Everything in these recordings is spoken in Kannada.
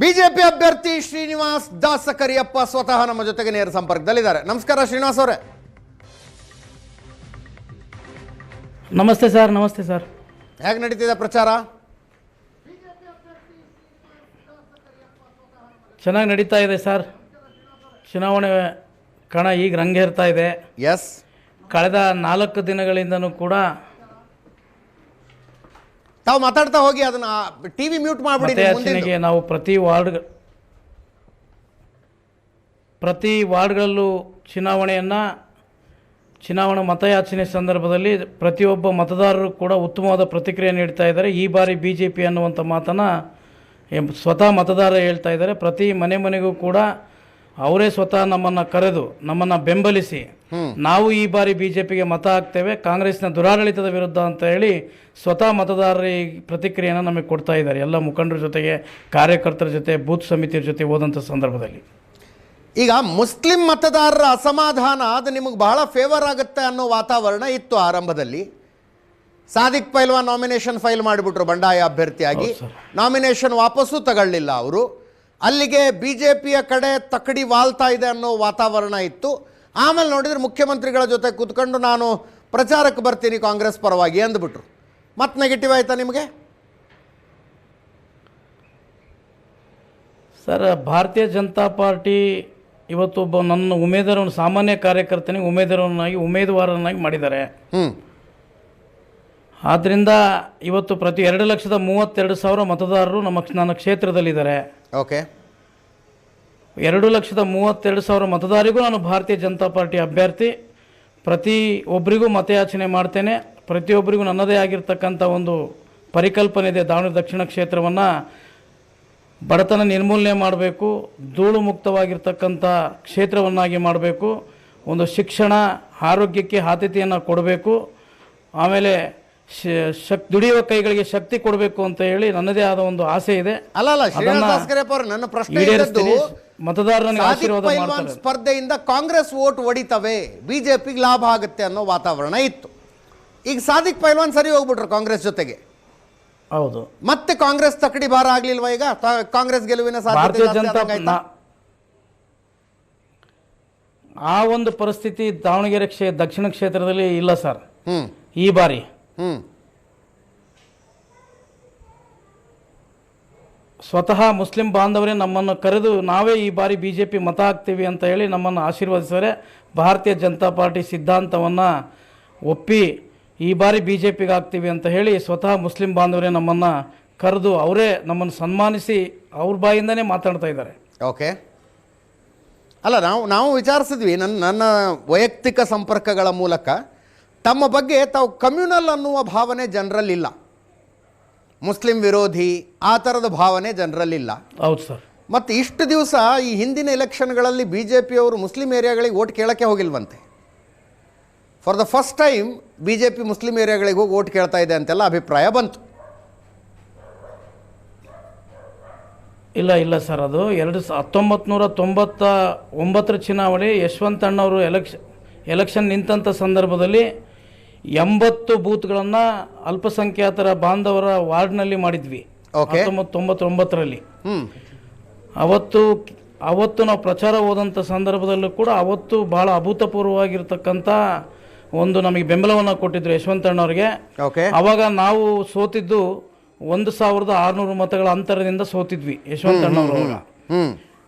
ಬಿಜೆಪಿ ಅಭ್ಯರ್ಥಿ ಶ್ರೀನಿವಾಸ್ ದಾಸ ಕರಿಯಪ್ಪ ಸ್ವತಃ ನಮ್ಮ ಜೊತೆಗೆ ನೇರ ಸಂಪರ್ಕದಲ್ಲಿದ್ದಾರೆ. ನಮಸ್ಕಾರ ಶ್ರೀನಿವಾಸ್ ಅವರೇ. ನಮಸ್ತೆ ಸರ್. ನಮಸ್ತೆ ಸರ್. ಹೇಗೆ ನಡೀತಿದೆ ಪ್ರಚಾರ? ಚೆನ್ನಾಗಿ ನಡೀತಾ ಇದೆ ಸರ್. ಚುನಾವಣೆ ಕಣ ಈಗ ರಂಗೇರ್ತಾ ಇದೆ. ಎಸ್, ಕಳೆದ 4 ದಿನಗಳಿಂದನೂ ಕೂಡ ತಾವು ಮಾತಾಡ್ತಾ ಹೋಗಿ, ಅದನ್ನ ಟಿವಿ ಮ್ಯೂಟ್ ಮಾಡಿಬಿಡಿ. ನಾವು ಪ್ರತಿ ವಾರ್ಡ್ಗಳಲ್ಲೂ ಚುನಾವಣಾ ಮತಯಾಚನೆ ಸಂದರ್ಭದಲ್ಲಿ ಪ್ರತಿಯೊಬ್ಬ ಮತದಾರರು ಕೂಡ ಉತ್ತಮವಾದ ಪ್ರತಿಕ್ರಿಯೆ ನೀಡ್ತಾ ಇದ್ದಾರೆ. ಈ ಬಾರಿ BJP ಅನ್ನುವಂಥ ಮಾತನ್ನು ಸ್ವತಃ ಮತದಾರರು ಹೇಳ್ತಾ ಇದ್ದಾರೆ. ಪ್ರತಿ ಮನೆಗೂ ಕೂಡ ಅವರೇ ಸ್ವತಃ ನಮ್ಮನ್ನು ಕರೆದು ನಮ್ಮನ್ನು ಬೆಂಬಲಿಸಿ ನಾವು ಈ ಬಾರಿ BJPಗೆ ಮತ ಹಾಕ್ತೇವೆ, ಕಾಂಗ್ರೆಸ್ನ ದುರಾಡಳಿತದ ವಿರುದ್ಧ ಅಂತ ಹೇಳಿ ಸ್ವತಃ ಮತದಾರರ ಈ ಪ್ರತಿಕ್ರಿಯೆಯನ್ನು ನಮಗೆ ಕೊಡ್ತಾ ಇದ್ದಾರೆ. ಎಲ್ಲ ಮುಖಂಡರ ಜೊತೆಗೆ, ಕಾರ್ಯಕರ್ತರ ಜೊತೆ, ಬೂತ್ ಸಮಿತಿಯ ಜೊತೆ ಹೋದಂಥ ಸಂದರ್ಭದಲ್ಲಿ ಈಗ ಮುಸ್ಲಿಂ ಮತದಾರರ ಅಸಮಾಧಾನ ಅದು ನಿಮಗೆ ಬಹಳ ಫೇವರ್ ಆಗುತ್ತೆ ಅನ್ನೋ ವಾತಾವರಣ ಇತ್ತು ಆರಂಭದಲ್ಲಿ. ಸಾದಿಕ್ ಪೈಲ್ವಾನ್ ನಾಮಿನೇಷನ್ ಫೈಲ್ ಮಾಡಿಬಿಟ್ರು ಬಂಡಾಯ ಅಭ್ಯರ್ಥಿಯಾಗಿ. ನಾಮಿನೇಷನ್ ವಾಪಸ್ಸು ತಗೊಳ್ಳಿಲ್ಲ ಅವರು. ಅಲ್ಲಿಗೆ BJPಯ ಕಡೆ ತಕ್ಕಡಿ ವಾಲ್ತಾ ಇದೆ ಅನ್ನೋ ವಾತಾವರಣ ಇತ್ತು. ಆಮೇಲೆ ನೋಡಿದ್ರೆ ಮುಖ್ಯಮಂತ್ರಿಗಳ ಜೊತೆ ಕೂತ್ಕೊಂಡು ನಾನು ಪ್ರಚಾರಕ್ಕೆ ಬರ್ತೀನಿ ಕಾಂಗ್ರೆಸ್ ಪರವಾಗಿ ಅಂದ್ಬಿಟ್ರು. ಮತ್ತೆ ನೆಗೆಟಿವ್ ಆಯ್ತಾ ನಿಮಗೆ? ಸರ್, ಭಾರತೀಯ ಜನತಾ ಪಾರ್ಟಿ ಇವತ್ತು ಒಬ್ಬ ನನ್ನ ಉಮೇದುವಾರನ, ಸಾಮಾನ್ಯ ಕಾರ್ಯಕರ್ತನಿಗೆ ಉಮೇದುವಾರನಾಗಿ ಮಾಡಿದ್ದಾರೆ. ಆದ್ದರಿಂದ ಇವತ್ತು ಪ್ರತಿ 2,32,000 ಮತದಾರರು ನನ್ನ ಕ್ಷೇತ್ರದಲ್ಲಿದ್ದಾರೆ. ಓಕೆ, 2,32,000 ಮತದಾರಿಗೂ ನಾನು ಭಾರತೀಯ ಜನತಾ ಪಾರ್ಟಿ ಅಭ್ಯರ್ಥಿ. ಪ್ರತಿಯೊಬ್ಬರಿಗೂ ಮತಯಾಚನೆ ಮಾಡ್ತೇನೆ. ಪ್ರತಿಯೊಬ್ಬರಿಗೂ ನನ್ನದೇ ಆಗಿರ್ತಕ್ಕಂಥ ಒಂದು ಪರಿಕಲ್ಪನೆ ಇದೆ. ದಾವಣಗೆರೆ ದಕ್ಷಿಣ ಕ್ಷೇತ್ರವನ್ನು ಬಡತನ ನಿರ್ಮೂಲನೆ ಮಾಡಬೇಕು, ಧೂಳು ಮುಕ್ತವಾಗಿರ್ತಕ್ಕಂಥ ಕ್ಷೇತ್ರವನ್ನಾಗಿ ಮಾಡಬೇಕು, ಒಂದು ಶಿಕ್ಷಣ, ಆರೋಗ್ಯಕ್ಕೆ ಆದ್ಯತೆಯನ್ನು ಕೊಡಬೇಕು, ಆಮೇಲೆ ದುಡಿಯುವ ಕೈಗಳಿಗೆ ಶಕ್ತಿ ಕೊಡಬೇಕು ಅಂತ ಹೇಳಿ ನನ್ನದೇ ಆದ ಒಂದು ಆಸೆ ಇದೆ. ನನ್ನ ಪ್ರಶ್ನೆ ಮತದಾರನಿಗೆ ಆಶೀರ್ವಾದ ಮಾಡ್ತಾರೆ. ಸ್ಪರ್ಧೆಯಿಂದ ಕಾಂಗ್ರೆಸ್ ವೋಟ್ ಹೊಡಿತವೆ, BJPಗೆ ಲಾಭ ಆಗುತ್ತೆ ಅನ್ನೋ ವಾತಾವರಣ ಇತ್ತು. ಈಗ ಸಾದಿಕ್ ಪೈಲ್ವಾನ್ ಸರಿ ಹೋಗ್ಬಿಟ್ರು ಕಾಂಗ್ರೆಸ್ ಜೊತೆಗೆ. ಹೌದು, ಮತ್ತೆ ಕಾಂಗ್ರೆಸ್ ತಕ್ಕಡಿ ಭಾರ ಆಗ್ಲಿಲ್ವಾ? ಈಗ ಕಾಂಗ್ರೆಸ್ ಗೆಲುವಿನ ಭಾರತೀಯ ಜನತಾ ಆ ಒಂದು ಪರಿಸ್ಥಿತಿ ದಾವಣಗೆರೆ ದಕ್ಷಿಣ ಕ್ಷೇತ್ರದಲ್ಲಿ ಇಲ್ಲ ಸರ್. ಈ ಬಾರಿ ಸ್ವತಃ ಮುಸ್ಲಿಂ ಬಾಂಧವರೇ ನಮ್ಮನ್ನು ಕರೆದು ನಾವೇ ಈ ಬಾರಿ BJP ಮತ ಹಾಕ್ತೀವಿ ಅಂತ ಹೇಳಿ ನಮ್ಮನ್ನು ಆಶೀರ್ವದಿಸಿದರೆ, ಭಾರತೀಯ ಜನತಾ ಪಾರ್ಟಿ ಸಿದ್ಧಾಂತವನ್ನು ಒಪ್ಪಿ ಈ ಬಾರಿ BJPಗೆ ಹಾಕ್ತೀವಿ ಅಂತ ಹೇಳಿ ಸ್ವತಃ ಮುಸ್ಲಿಂ ಬಾಂಧವರೇ ನಮ್ಮನ್ನು ಕರೆದು ಅವರೇ ನಮ್ಮನ್ನು ಸನ್ಮಾನಿಸಿ ಅವ್ರ ಬಾಯಿಂದನೇ ಮಾತಾಡ್ತಾ ಇದ್ದಾರೆ. ಓಕೆ, ಅಲ್ಲ, ನಾವು ವಿಚಾರಿಸಿದ್ವಿ ನನ್ನ ವೈಯಕ್ತಿಕ ಸಂಪರ್ಕಗಳ ಮೂಲಕ. ತಮ್ಮ ಬಗ್ಗೆ ತಾವು ಕಮ್ಯುನಲ್ ಅನ್ನುವ ಭಾವನೆ ಜನರಲ್ಲಿಲ್ಲ, ಮುಸ್ಲಿಂ ವಿರೋಧಿ ಆ ಥರದ ಭಾವನೆ ಜನರಲ್ಲಿಲ್ಲ. ಹೌದು ಸರ್. ಮತ್ತು ಇಷ್ಟು ದಿವಸ ಈ ಹಿಂದಿನ ಎಲೆಕ್ಷನ್ಗಳಲ್ಲಿ BJPಯವರು ಮುಸ್ಲಿಂ ಏರಿಯಾಗಳಿಗೆ ಓಟ್ ಕೇಳೋಕ್ಕೆ ಹೋಗಿಲ್ವಂತೆ. For the first time BJP ಮುಸ್ಲಿಂ ಏರಿಯಾಗಳಿಗೆ ಹೋಗಿ ಓಟ್ ಕೇಳ್ತಾ ಇದೆ ಅಂತೆಲ್ಲ ಅಭಿಪ್ರಾಯ ಬಂತು. ಇಲ್ಲ ಸರ್, ಅದು 1999 ಚುನಾವಣೆ ಯಶವಂತ ಅಣ್ಣವರು ಎಲೆಕ್ಷನ್ ನಿಂತ ಸಂದರ್ಭದಲ್ಲಿ 80 ಬೂತ್ಗಳನ್ನು ಅಲ್ಪಸಂಖ್ಯಾತರ ಬಾಂಧವರ ವಾರ್ಡ್ನಲ್ಲಿ ಮಾಡಿದ್ವಿ 1999ರಲ್ಲಿ. ಅವತ್ತು ನಾವು ಪ್ರಚಾರ ಹೋದಂಥ ಸಂದರ್ಭದಲ್ಲೂ ಕೂಡ ಅವತ್ತು ಭಾಳ ಅಭೂತಪೂರ್ವವಾಗಿರ್ತಕ್ಕಂಥ ಒಂದು ನಮಗೆ ಬೆಂಬಲವನ್ನು ಕೊಟ್ಟಿದ್ರು ಯಶವಂತಣ್ಣವ್ರಿಗೆ. ಅವಾಗ ನಾವು ಸೋತಿದ್ದು 1,600 ಮತಗಳ ಅಂತರದಿಂದ ಸೋತಿದ್ವಿ ಯಶವಂತಣ್ಣವ್ರವಾಗ.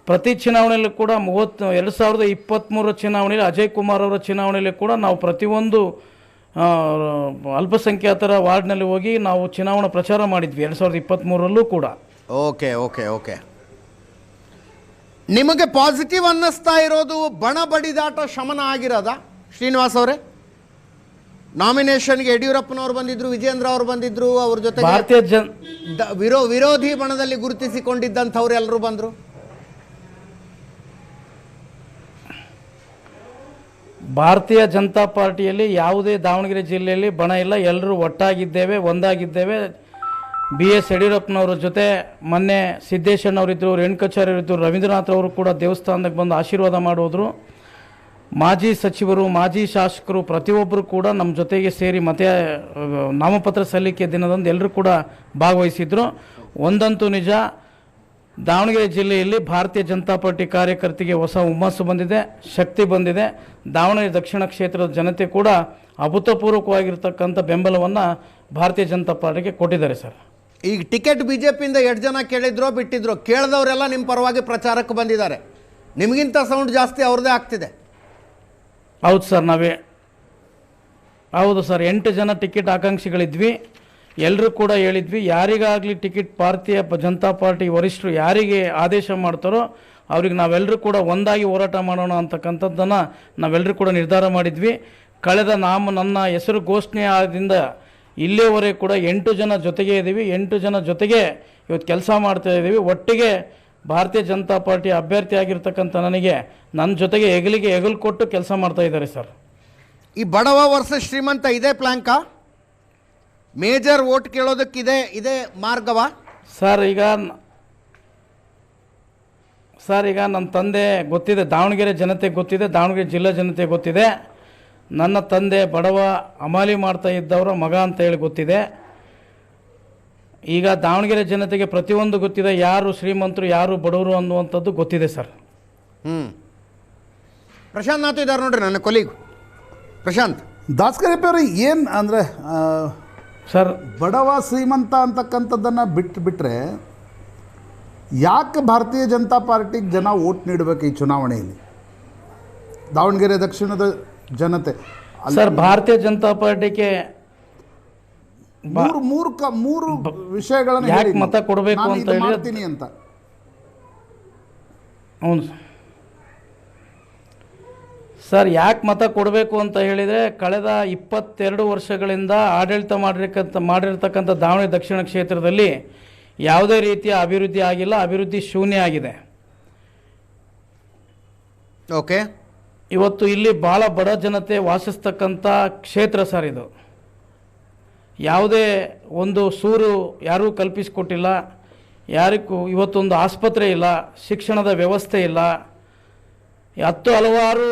ಪ್ರತಿ ಚುನಾವಣೆಯಲ್ಲೂ ಕೂಡ 2023 ಚುನಾವಣೆಯಲ್ಲಿ ಅಜಯ್ ಕುಮಾರ್ ಅವರ ಚುನಾವಣೆಯಲ್ಲಿ ಕೂಡ ನಾವು ಪ್ರತಿಯೊಂದು ಅಲ್ಪಸಂಖ್ಯಾತರ ವಾರ್ಡ್ನಲ್ಲಿ ಹೋಗಿ ನಾವು ಚುನಾವಣಾ ಪ್ರಚಾರ ಮಾಡಿದ್ವಿ 2023ರಲ್ಲೂ ಕೂಡ. ಓಕೆ, ನಿಮಗೆ ಪಾಸಿಟಿವ್ ಅನ್ನಿಸ್ತಾ ಇರೋದು ಬಣ ಬಡಿದಾಟ ಶಮನ ಆಗಿರೋದಾ ಶ್ರೀನಿವಾಸ್ ಅವರೇ? ನಾಮಿನೇಷನ್ಗೆ ಯಡಿಯೂರಪ್ಪನವರು ಬಂದಿದ್ರು, ವಿಜೇಂದ್ರ ಅವರು ಬಂದಿದ್ರು, ಅವ್ರ ಜೊತೆ ವಿರೋಧಿ ಬಣದಲ್ಲಿ ಗುರುತಿಸಿಕೊಂಡಿದ್ದಂಥವ್ರು ಎಲ್ಲರೂ ಬಂದರು. ಭಾರತೀಯ ಜನತಾ ಪಾರ್ಟಿಯಲ್ಲಿ ಯಾವುದೇ ದಾವಣಗೆರೆ ಜಿಲ್ಲೆಯಲ್ಲಿ ಬಣ ಇಲ್ಲ, ಎಲ್ಲರೂ ಒಟ್ಟಾಗಿದ್ದೇವೆ, ಒಂದಾಗಿದ್ದೇವೆ. BS ಯಡಿಯೂರಪ್ಪನವ್ರ ಜೊತೆ ಮೊನ್ನೆ ಸಿದ್ದೇಶಣ್ಣವರಿದ್ದರು, ರೇಣುಕಾಚಾರ್ಯರಿದ್ದರು, ರವೀಂದ್ರನಾಥ್ ಅವರು ಕೂಡ ದೇವಸ್ಥಾನಕ್ಕೆ ಬಂದು ಆಶೀರ್ವಾದ ಮಾಡೋದ್ರು. ಮಾಜಿ ಸಚಿವರು, ಮಾಜಿ ಶಾಸಕರು ಪ್ರತಿಯೊಬ್ಬರು ಕೂಡ ನಮ್ಮ ಜೊತೆಗೆ ಸೇರಿ ನಾಮಪತ್ರ ಸಲ್ಲಿಕೆ ದಿನದಂದು ಎಲ್ಲರೂ ಕೂಡ ಭಾಗವಹಿಸಿದ್ರು. ಒಂದಂತೂ ನಿಜ, ದಾವಣಗೆರೆ ಜಿಲ್ಲೆಯಲ್ಲಿ ಭಾರತೀಯ ಜನತಾ ಪಾರ್ಟಿ ಕಾರ್ಯಕರ್ತರಿಗೆ ಹೊಸ ಹುಮ್ಮಸ್ಸು ಬಂದಿದೆ, ಶಕ್ತಿ ಬಂದಿದೆ. ದಾವಣಗೆರೆ ದಕ್ಷಿಣ ಕ್ಷೇತ್ರದ ಜನತೆ ಕೂಡ ಅಭೂತಪೂರ್ವಕವಾಗಿರ್ತಕ್ಕಂಥ ಬೆಂಬಲವನ್ನು ಭಾರತೀಯ ಜನತಾ ಪಾರ್ಟಿಗೆ ಕೊಟ್ಟಿದ್ದಾರೆ ಸರ್. ಈಗ ಟಿಕೆಟ್ ಬಿಜೆಪಿಯಿಂದ 2 ಜನ ಕೇಳಿದ್ರೋ ಬಿಟ್ಟಿದ್ರು, ಕೇಳಿದವರೆಲ್ಲ ನಿಮ್ಮ ಪರವಾಗಿ ಪ್ರಚಾರಕ್ಕೆ ಬಂದಿದ್ದಾರೆ. ನಿಮಗಿಂತ ಸೌಂಡ್ ಜಾಸ್ತಿ ಅವ್ರದ್ದೇ ಆಗ್ತಿದೆ. ಹೌದು ಸರ್, ಹೌದು ಸರ್, 8 ಜನ ಟಿಕೆಟ್ ಆಕಾಂಕ್ಷಿಗಳಿದ್ವಿ. ಎಲ್ಲರೂ ಕೂಡ ಹೇಳಿದ್ವಿ, ಯಾರಿಗಾಗಲಿ ಟಿಕೆಟ್ ಭಾರತೀಯ ಜನತಾ ಪಾರ್ಟಿ ವರಿಷ್ಠರು ಯಾರಿಗೆ ಆದೇಶ ಮಾಡ್ತಾರೋ ಅವ್ರಿಗೆ ನಾವೆಲ್ಲರೂ ಕೂಡ ಒಂದಾಗಿ ಹೋರಾಟ ಮಾಡೋಣ ಅಂತಕ್ಕಂಥದ್ದನ್ನು ನಾವೆಲ್ಲರೂ ಕೂಡ ನಿರ್ಧಾರ ಮಾಡಿದ್ವಿ. ಕಳೆದ ನನ್ನ ಹೆಸರು ಘೋಷಣೆ ಆದಿಂದ ಇಲ್ಲಿಯವರೆಗೆ ಕೂಡ 8 ಜನ ಜೊತೆಗೆ ಇದ್ದೀವಿ. 8 ಜನ ಜೊತೆಗೆ ಇವತ್ತು ಕೆಲಸ ಮಾಡ್ತಾ ಇದ್ದೀವಿ. ಒಟ್ಟಿಗೆ ಭಾರತೀಯ ಜನತಾ ಪಾರ್ಟಿ ಅಭ್ಯರ್ಥಿ ಆಗಿರ್ತಕ್ಕಂಥ ನನಗೆ ನನ್ನ ಜೊತೆಗೆ ಹೆಗಲು ಕೊಟ್ಟು ಕೆಲಸ ಮಾಡ್ತಾ ಇದ್ದಾರೆ ಸರ್. ಈ ಬಡವ ವರ್ಸಸ್ ಶ್ರೀಮಂತ ಇದೇ ಪ್ಲ್ಯಾಂಕಾ? ಮೇಜರ್ ವೋಟ್ ಕೇಳೋದಕ್ಕಿದೆ ಇದೇ ಮಾರ್ಗವಾ? ಸರ್ ಈಗ ನನ್ನ ತಂದೆ ಗೊತ್ತಿದೆ, ದಾವಣಗೆರೆ ಜನತೆ ಗೊತ್ತಿದೆ, ದಾವಣಗೆರೆ ಜಿಲ್ಲಾ ಜನತೆ ಗೊತ್ತಿದೆ. ನನ್ನ ತಂದೆ ಬಡವ ಹಮಾಲಿ ಮಾಡ್ತಾ ಇದ್ದವರ ಮಗ ಅಂತ ಹೇಳಿ ಗೊತ್ತಿದೆ. ಈಗ ದಾವಣಗೆರೆ ಜನತೆಗೆ ಪ್ರತಿಯೊಂದು ಗೊತ್ತಿದೆ, ಯಾರು ಶ್ರೀಮಂತರು ಯಾರು ಬಡವರು ಅನ್ನುವಂಥದ್ದು ಗೊತ್ತಿದೆ ಸರ್. ಪ್ರಶಾಂತ್ ನಾಥ್ ಇದ್ದಾರೆ ನೋಡ್ರಿ, ನನ್ನ ಕೊಲಿಗ್ ಪ್ರಶಾಂತ್. ದಾಸ್ಕರಿಪ್ಪ ಅವರು ಏನು ಅಂದರೆ ಸರ್, ಬಡವ ಶ್ರೀಮಂತ ಅಂತಕ್ಕಂಥದ್ದನ್ನು ಬಿಟ್ಟರೆ ಯಾಕೆ ಭಾರತೀಯ ಜನತಾ ಪಾರ್ಟಿಗೆ ಜನ ವೋಟ್ ನೀಡಬೇಕು ಈ ಚುನಾವಣೆಯಲ್ಲಿ? ದಾವಣಗೆರೆ ದಕ್ಷಿಣದ ಜನತೆ ಸರ್, ಭಾರತೀಯ ಜನತಾ ಪಾರ್ಟಿಗೆ ಮೂರು ವಿಷಯಗಳನ್ನು ಯಾಕೆ ಮತ ಕೊಡಬೇಕು ಅಂತ ಹೇಳಿ ಮಾಡ್ತೀನಿ ಅಂತ. ಹೌದು ಸರ್, ಯಾಕೆ ಮತ ಕೊಡಬೇಕು ಅಂತ ಹೇಳಿದರೆ, ಕಳೆದ 22 ವರ್ಷಗಳಿಂದ ಆಡಳಿತ ಮಾಡಿರ್ತಕ್ಕಂಥ ದಾವಣಗೆರೆ ದಕ್ಷಿಣ ಕ್ಷೇತ್ರದಲ್ಲಿ ಯಾವುದೇ ರೀತಿಯ ಅಭಿವೃದ್ಧಿ ಆಗಿಲ್ಲ, ಅಭಿವೃದ್ಧಿ ಶೂನ್ಯ ಆಗಿದೆ. ಓಕೆ, ಇವತ್ತು ಇಲ್ಲಿ ಭಾಳ ಬಡ ಜನತೆ ವಾಸಿಸ್ತಕ್ಕಂಥ ಕ್ಷೇತ್ರ ಸರ್ ಇದು. ಯಾವುದೇ ಒಂದು ಸೂರು ಯಾರೂ ಕಲ್ಪಿಸಿಕೊಟ್ಟಿಲ್ಲ, ಯಾರಿಗೂ ಇವತ್ತೊಂದು ಆಸ್ಪತ್ರೆ ಇಲ್ಲ, ಶಿಕ್ಷಣದ ವ್ಯವಸ್ಥೆ ಇಲ್ಲ, ಹಲವಾರು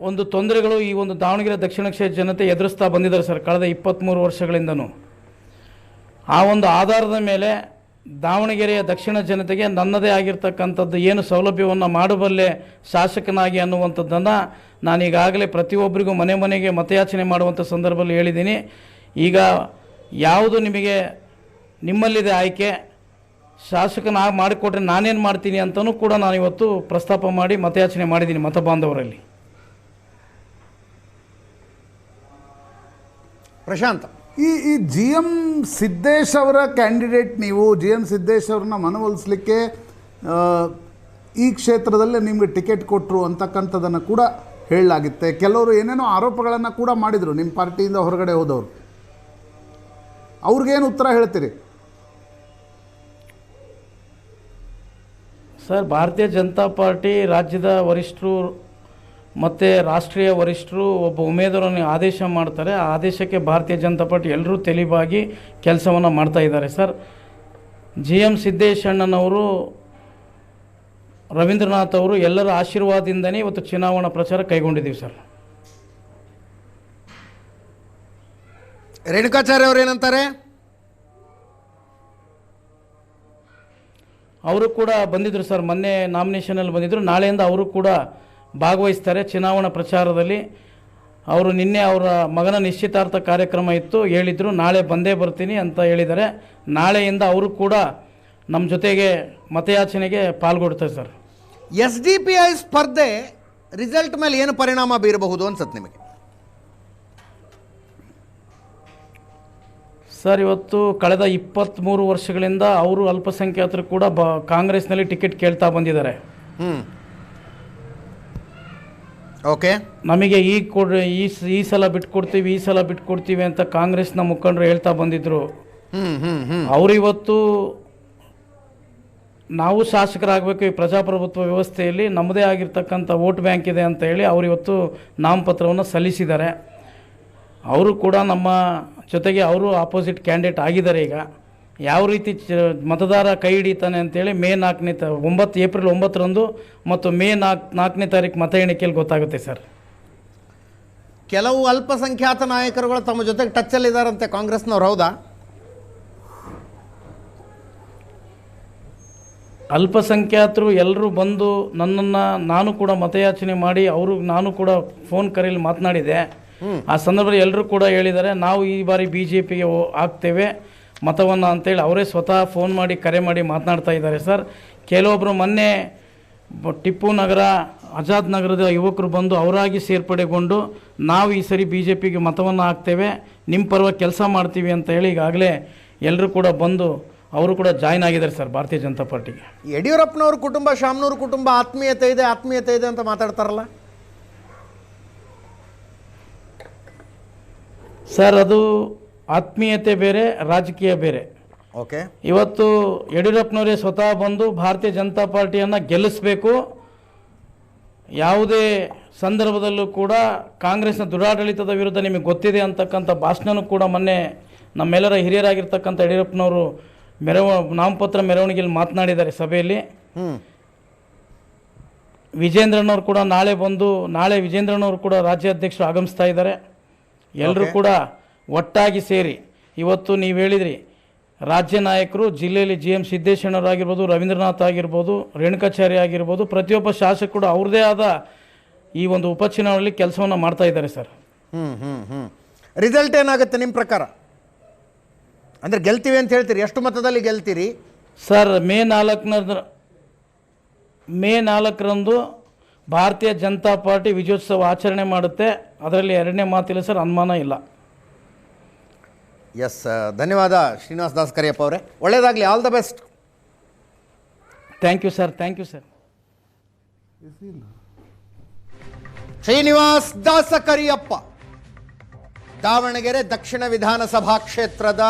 ಒಂದು ತೊಂದರೆಗಳು ಈ ಒಂದು ದಾವಣಗೆರೆ ದಕ್ಷಿಣ ಕ್ಷೇತ್ರ ಜನತೆ ಎದುರಿಸ್ತಾ ಬಂದಿದ್ದಾರೆ ಸರ್ ಕಳೆದ 23 ವರ್ಷಗಳಿಂದನೂ. ಆ ಒಂದು ಆಧಾರದ ಮೇಲೆ ದಾವಣಗೆರೆಯ ದಕ್ಷಿಣ ಜನತೆಗೆ ನನ್ನದೇ ಆಗಿರ್ತಕ್ಕಂಥದ್ದು ಏನು ಸೌಲಭ್ಯವನ್ನು ಮಾಡಬಲ್ಲೆ ಶಾಸಕನಾಗಿ ಅನ್ನುವಂಥದ್ದನ್ನು ನಾನೀಗಾಗಲೇ ಪ್ರತಿಯೊಬ್ಬರಿಗೂ ಮನೆಗೆ ಮತಯಾಚನೆ ಮಾಡುವಂಥ ಸಂದರ್ಭದಲ್ಲಿ ಹೇಳಿದ್ದೀನಿ. ಈಗ ಯಾವುದು ನಿಮ್ಮಲ್ಲಿದೆ ಆಯ್ಕೆ, ಶಾಸಕನಾಗಿ ಮಾಡಿಕೊಟ್ರೆ ನಾನೇನು ಮಾಡ್ತೀನಿ ಅಂತಲೂ ಕೂಡ ನಾನು ಇವತ್ತು ಪ್ರಸ್ತಾಪ ಮಾಡಿ ಮತಯಾಚನೆ ಮಾಡಿದ್ದೀನಿ ಮತ ಬಾಂಧವರಲ್ಲಿ. ಪ್ರಶಾಂತ್, ಈ GM ಸಿದ್ದೇಶ್ ಅವರ ಕ್ಯಾಂಡಿಡೇಟ್ ನೀವು, GM ಸಿದ್ದೇಶ್ ಅವ್ರನ್ನ ಮನವೊಲಿಸಲಿಕ್ಕೆ ಈ ಕ್ಷೇತ್ರದಲ್ಲೇ ನಿಮಗೆ ಟಿಕೆಟ್ ಕೊಟ್ಟರು ಅಂತಕ್ಕಂಥದ್ದನ್ನು ಕೂಡ ಹೇಳಲಾಗುತ್ತೆ. ಕೆಲವರು ಏನೇನೋ ಆರೋಪಗಳನ್ನು ಕೂಡ ಮಾಡಿದರು ನಿಮ್ಮ ಪಾರ್ಟಿಯಿಂದ ಹೊರಗಡೆ ಹೋದವರು. ಅವ್ರಿಗೇನು ಉತ್ತರ ಹೇಳ್ತೀರಿ? ಸರ್, ಭಾರತೀಯ ಜನತಾ ಪಾರ್ಟಿ ರಾಜ್ಯದ ವರಿಷ್ಠರು ಮತ್ತು ರಾಷ್ಟ್ರೀಯ ವರಿಷ್ಠರು ಒಬ್ಬ ಉಮೇದುವಾರನ್ನು ಆದೇಶ ಮಾಡ್ತಾರೆ. ಆ ಆದೇಶಕ್ಕೆ ಭಾರತೀಯ ಜನತಾ ಪಾರ್ಟಿ ಎಲ್ಲರೂ ತೆಲಿಬಾಗಿ ಕೆಲಸವನ್ನು ಮಾಡ್ತಾ ಇದ್ದಾರೆ ಸರ್. GM ಸಿದ್ದೇಶ್ ಅಣ್ಣನವರು, ರವೀಂದ್ರನಾಥ್ ಅವರು ಎಲ್ಲರ ಆಶೀರ್ವಾದದಿಂದನೇ ಇವತ್ತು ಚುನಾವಣಾ ಪ್ರಚಾರ ಕೈಗೊಂಡಿದ್ದೀವಿ ಸರ್. ರೇಣುಕಾಚಾರ್ಯ ಅವರು ಏನಂತಾರೆ? ಅವರು ಕೂಡ ಬಂದಿದ್ದರು ಸರ್, ಮೊನ್ನೆ ನಾಮಿನೇಷನಲ್ಲಿ ಬಂದಿದ್ದರು. ನಾಳೆಯಿಂದ ಅವರು ಕೂಡ ಭಾಗವಹಿಸ್ತಾರೆ ಚುನಾವಣಾ ಪ್ರಚಾರದಲ್ಲಿ. ಅವರು ನಿನ್ನೆ ಅವರ ಮಗನ ನಿಶ್ಚಿತಾರ್ಥ ಕಾರ್ಯಕ್ರಮ ಇತ್ತು, ಹೇಳಿದರು ನಾಳೆ ಬಂದೇ ಬರ್ತೀನಿ ಅಂತ ಹೇಳಿದ್ದಾರೆ. ನಾಳೆಯಿಂದ ಅವರು ಕೂಡ ನಮ್ಮ ಜೊತೆಗೆ ಮತಯಾಚನೆಗೆ ಪಾಲ್ಗೊಳ್ತಾರೆ ಸರ್. SDPI ಸ್ಪರ್ಧೆ ರಿಸಲ್ಟ್ ಮೇಲೆ ಏನು ಪರಿಣಾಮ ಬೀರಬಹುದು ಅನ್ಸುತ್ತೆ ನಿಮಗೆ? ಸರ್, ಇವತ್ತು ಕಳೆದ 23 ವರ್ಷಗಳಿಂದ ಅವರು ಅಲ್ಪಸಂಖ್ಯಾತರು ಕೂಡ ಕಾಂಗ್ರೆಸ್ನಲ್ಲಿ ಟಿಕೆಟ್ ಕೇಳ್ತಾ ಬಂದಿದ್ದಾರೆ. ಓಕೆ, ನಮಗೆ ಈ ಸಲ ಬಿಟ್ಕೊಡ್ತೀವಿ, ಈ ಸಲ ಬಿಟ್ಕೊಡ್ತೀವಿ ಅಂತ ಕಾಂಗ್ರೆಸ್ನ ಮುಖಂಡರು ಹೇಳ್ತಾ ಬಂದಿದ್ರು. ಅವರು ಇವತ್ತು ನಾವು ಶಾಸಕರಾಗಬೇಕು, ಈ ಪ್ರಜಾಪ್ರಭುತ್ವ ವ್ಯವಸ್ಥೆಯಲ್ಲಿ ನಮ್ಮದೇ ಆಗಿರ್ತಕ್ಕಂಥ ವೋಟ್ ಬ್ಯಾಂಕ್ ಇದೆ ಅಂತ ಹೇಳಿ ಅವರು ಇವತ್ತು ನಾಮಪತ್ರವನ್ನು ಸಲ್ಲಿಸಿದ್ದಾರೆ. ಅವರು ಕೂಡ ನಮ್ಮ ಜೊತೆಗೆ ಅವರು ಆಪೋಸಿಟ್ ಕ್ಯಾಂಡಿಡೇಟ್ ಆಗಿದ್ದಾರೆ. ಈಗ ಯಾವ ರೀತಿ ಮತದಾರ ಕೈ ಹಿಡಿತಾನೆ ಅಂತೇಳಿ ಏಪ್ರಿಲ್ 9ರಂದು ಮತ್ತು ಮೇ 4ನೇ ತಾರೀಕು ಮತ ಎಣಿಕೆಯಲ್ಲಿ ಗೊತ್ತಾಗುತ್ತೆ ಸರ್. ಕೆಲವು ಅಲ್ಪಸಂಖ್ಯಾತ ನಾಯಕರುಗಳು ತಮ್ಮ ಜೊತೆಗೆ ಟಚ್ಚಲ್ಲಿದ್ದಾರಂತೆ ಕಾಂಗ್ರೆಸ್ನವ್ರು, ಹೌದಾ? ಅಲ್ಪಸಂಖ್ಯಾತರು ಎಲ್ಲರೂ ಬಂದು ನನ್ನನ್ನು ನಾನು ಕೂಡ ಮತಯಾಚನೆ ಮಾಡಿ ನಾನು ಕೂಡ ಫೋನ್ ಕರೆಯಲ್ಲಿ ಮಾತನಾಡಿದೆ. ಆ ಸಂದರ್ಭದಲ್ಲಿ ಎಲ್ಲರೂ ಕೂಡ ಹೇಳಿದ್ದಾರೆ ನಾವು ಈ ಬಾರಿ BJPಗೆ ಹಾಕ್ತೇವೆ ಮತವನ್ನು ಅಂತೇಳಿ ಅವರೇ ಸ್ವತಃ ಫೋನ್ ಮಾಡಿ ಕರೆ ಮಾಡಿ ಮಾತನಾಡ್ತಾ ಇದ್ದಾರೆ ಸರ್. ಕೆಲವೊಬ್ಬರು ಮೊನ್ನೆ ಟಿಪ್ಪು ನಗರ ಆಜಾದ್ ನಗರದ ಯುವಕರು ಬಂದು ಅವರಾಗಿ ಸೇರ್ಪಡೆಗೊಂಡು ನಾವು ಈ ಸರಿ BJPಗೆ ಮತವನ್ನು ಹಾಕ್ತೇವೆ, ನಿಮ್ಮ ಪರವಾಗಿ ಕೆಲಸ ಮಾಡ್ತೀವಿ ಅಂತ ಹೇಳಿ ಈಗಾಗಲೇ ಎಲ್ಲರೂ ಕೂಡ ಬಂದು ಅವರು ಕೂಡ ಜಾಯ್ನ್ ಆಗಿದ್ದಾರೆ ಸರ್ ಭಾರತೀಯ ಜನತಾ ಪಾರ್ಟಿಗೆ. ಯಡಿಯೂರಪ್ಪನವ್ರ ಕುಟುಂಬ, ಶಾಮನೂರು ಕುಟುಂಬ ಆತ್ಮೀಯತೆ ಇದೆ ಅಂತ ಮಾತಾಡ್ತಾರಲ್ಲ ಸರ್, ಅದು ಆತ್ಮೀಯತೆ ಬೇರೆ, ರಾಜಕೀಯ ಬೇರೆ. ಓಕೆ, ಇವತ್ತು ಯಡಿಯೂರಪ್ಪನವರೇ ಸ್ವತಃ ಬಂದು ಭಾರತೀಯ ಜನತಾ ಪಾರ್ಟಿಯನ್ನು ಗೆಲ್ಲಿಸಬೇಕು, ಯಾವುದೇ ಸಂದರ್ಭದಲ್ಲೂ ಕೂಡ ಕಾಂಗ್ರೆಸ್ನ ದುರಾಡಳಿತದ ವಿರುದ್ಧ ನಿಮಗೆ ಗೊತ್ತಿದೆ ಅಂತಕ್ಕಂಥ ಭಾಷಣನೂ ಕೂಡ ಮೊನ್ನೆ ನಮ್ಮೆಲ್ಲರ ಹಿರಿಯರಾಗಿರ್ತಕ್ಕಂಥ ಯಡಿಯೂರಪ್ಪನವರು ನಾಮಪತ್ರ ಮೆರವಣಿಗೆಯಲ್ಲಿ ಮಾತನಾಡಿದ್ದಾರೆ ಸಭೆಯಲ್ಲಿ. ವಿಜೇಂದ್ರನವರು ಕೂಡ ನಾಳೆ ವಿಜೇಂದ್ರನವರು ಕೂಡ ರಾಜ್ಯಾಧ್ಯಕ್ಷರು ಆಗಮಿಸ್ತಾ ಇದ್ದಾರೆ. ಎಲ್ಲರೂ ಕೂಡ ಒಟ್ಟಾಗಿ ಸೇರಿ ಇವತ್ತು ನೀವು ಹೇಳಿದ್ರಿ ರಾಜ್ಯ ನಾಯಕರು ಜಿಲ್ಲೆಯಲ್ಲಿ GM ಸಿದ್ದೇಶ್ವರರಾಗಿರ್ಬೋದು, ರವೀಂದ್ರನಾಥ್ ಆಗಿರ್ಬೋದು, ರೇಣುಕಾಚಾರ್ಯ ಆಗಿರ್ಬೋದು, ಪ್ರತಿಯೊಬ್ಬ ಶಾಸಕರು ಅವ್ರದ್ದೇ ಆದ ಈ ಒಂದು ಉಪಚುನಾವಣೆಯಲ್ಲಿ ಕೆಲಸವನ್ನು ಮಾಡ್ತಾ ಇದ್ದಾರೆ ಸರ್. ರಿಸಲ್ಟ್ ಏನಾಗುತ್ತೆ ನಿಮ್ಮ ಪ್ರಕಾರ? ಅಂದರೆ ಗೆಲ್ತೀವಿ ಅಂತ ಹೇಳ್ತೀರಿ, ಎಷ್ಟು ಮತದಲ್ಲಿ ಗೆಲ್ತೀರಿ ಸರ್? ಮೇ 4ರಂದು ಭಾರತೀಯ ಜನತಾ ಪಾರ್ಟಿ ವಿಜಯೋತ್ಸವ ಆಚರಣೆ ಮಾಡುತ್ತೆ, ಅದರಲ್ಲಿ ಎರಡನೇ ಮಾತಿಲ್ಲ ಸರ್, ಅನುಮಾನ ಇಲ್ಲ. ಎಸ್, ಧನ್ಯವಾದ ಶ್ರೀನಿವಾಸ್ ದಾಸ್ ಕರಿಯಪ್ಪ ಅವರೇ, ಒಳ್ಳೆಯದಾಗಲಿ, all the best. Thank you sir, thank you sir. Srinivas Dasa Kariyappa, Davanagere ದಕ್ಷಿಣ ವಿಧಾನಸಭಾ ಕ್ಷೇತ್ರದ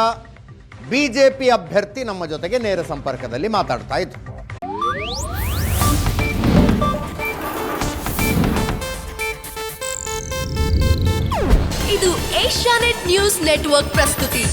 BJP ಅಭ್ಯರ್ಥಿ ನಮ್ಮ ಜೊತೆಗೆ ನೇರ ಸಂಪರ್ಕದಲ್ಲಿ ಮಾತಾಡ್ತಾ ಇದ್ರು. ಇದು ಏಷ್ಯಾನೆಟ್ ನ್ಯೂಸ್ ನೆಟ್ವರ್ಕ್ ಪ್ರಸ್ತುತಿ.